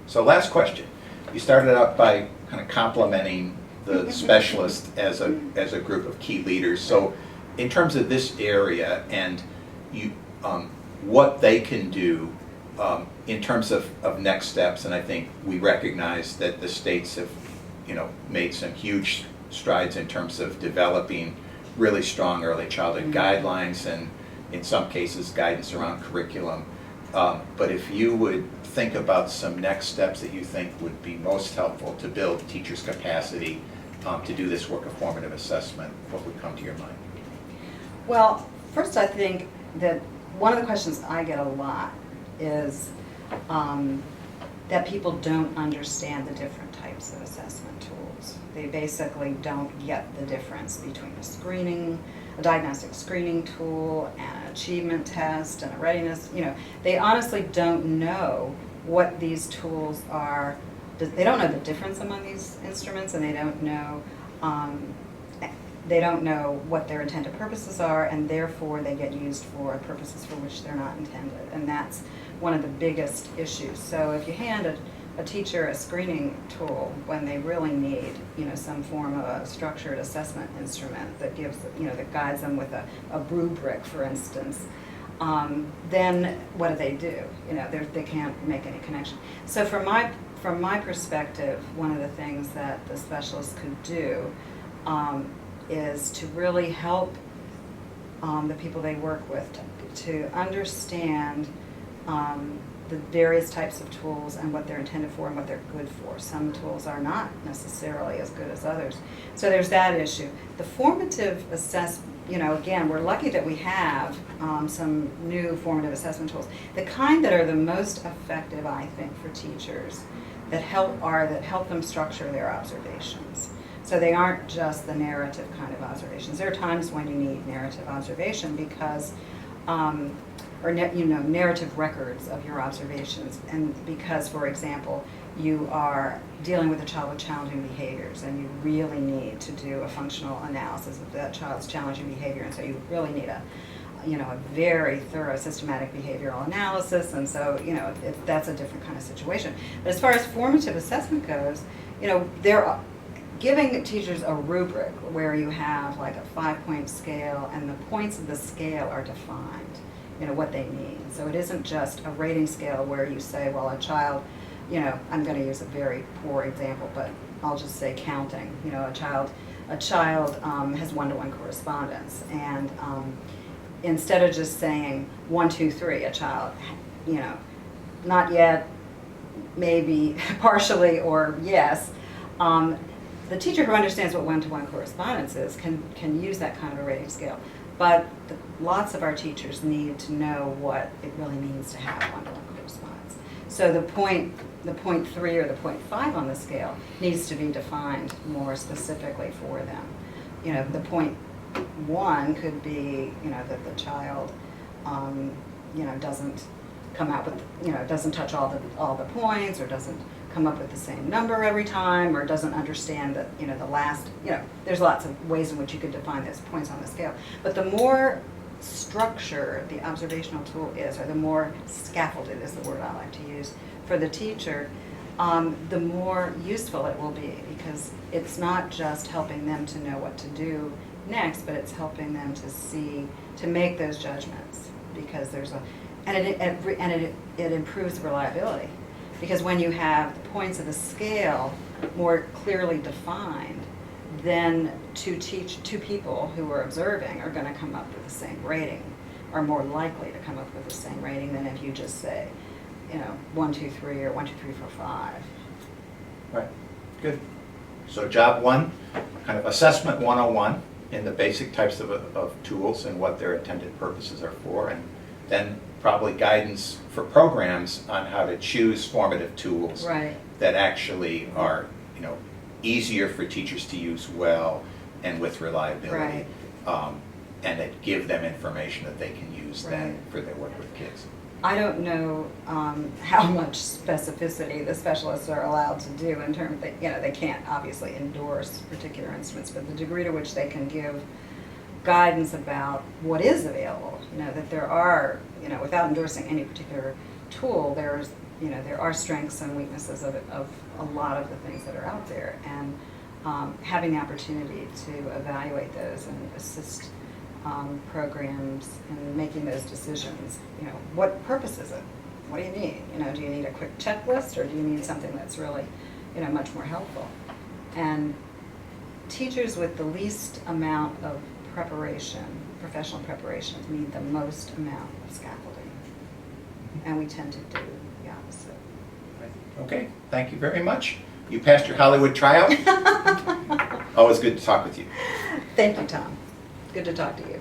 So last question. You started out by kind of complimenting the specialist as a group of key leaders. So in terms of this area and you, what they can do in terms of next steps, and I think we recognize that the states have made some huge strides in terms of developing really strong early childhood guidelines and in some cases guidance around curriculum. But if you would think about some next steps that you think would be most helpful to build teachers' capacity to do this work of formative assessment, what would come to your mind? Well, first I think that one of the questions I get a lot is that people don't understand the different types of assessment tools. They basically don't get the difference between a diagnostic screening tool, and an achievement test, and a readiness. They honestly don't know what these tools are. They don't know the difference among these instruments, and they don't know what their intended purposes are, and therefore they get used for purposes for which they're not intended. And that's one of the biggest issues. So if you hand a teacher a screening tool when they really need, some form of a structured assessment instrument that gives, that guides them with a rubric, for instance, then what do? They can't make any connection. So from my perspective, one of the things that the specialists could do is to really help the people they work with to understand the various types of tools and what they're intended for and what they're good for. Some tools are not necessarily as good as others. So there's that issue. The formative assessment, again, we're lucky that we have some new formative assessment tools. The kind that are the most effective, I think, for teachers that help them structure their observations. So they aren't just the narrative kind of observations. There are times when you need narrative observation because narrative records of your observations, and because, for example, you are dealing with a child with challenging behaviors and you really need to do a functional analysis of that child's challenging behavior, and so you really need a very thorough systematic behavioral analysis, and so that's a different kind of situation. But as far as formative assessment goes, they're giving teachers a rubric where you have like a 5-point scale, and the points of the scale are defined, what they mean. So it isn't just a rating scale where you say, well, a child, I'm going to use a very poor example, but I'll just say counting. A child has one-to-one correspondence, and instead of just saying 1, 2, 3, a child, not yet, maybe, partially, or yes, the teacher who understands what one-to-one correspondence is can use that kind of a rating scale. But lots of our teachers need to know what it really means to have one-to-one correspondence. So the point 3 or the point 5 on the scale needs to be defined more specifically for them. The point 1 could be, that the child, doesn't come out with, doesn't touch all the points, or doesn't come up with the same number every time, or doesn't understand that, the last, there's lots of ways in which you could define those points on the scale. But the more structure the observational tool is, or the more scaffolded is the word I like to use for the teacher, the more useful it will be, because it's not just helping them to know what to do next, but it's helping them to make those judgments, because it improves reliability. Because when you have the points of the scale more clearly defined, then two people who are observing are going to come up with the same rating, are more likely to come up with the same rating than if you just say, 1, 2, 3, or 1, 2, 3, 4, 5. Right. Good. So job 1, kind of assessment 101 in the basic types of tools and what their intended purposes are for, and then probably guidance for programs on how to choose formative tools that actually are, easier for teachers to use well and with reliability, and that give them information that they can use then for their work with kids. I don't know how much specificity the specialists are allowed to do in terms that, they can't obviously endorse particular instruments, but the degree to which they can give guidance about what is available, that there are, without endorsing any particular tool, there's you know, there are strengths and weaknesses of a lot of the things that are out there, and having the opportunity to evaluate those and assist programs in making those decisions. You know, what purpose is it? What do you need? You know, do you need a quick checklist, or do you need something that's really, you know, much more helpful? And teachers with the least amount of preparation, professional preparation, need the most amount of scaffolding. And we tend to do the opposite. Okay, thank you very much. You passed your Hollywood tryout. Always good to talk with you. Thank you, Tom. Good to talk to you.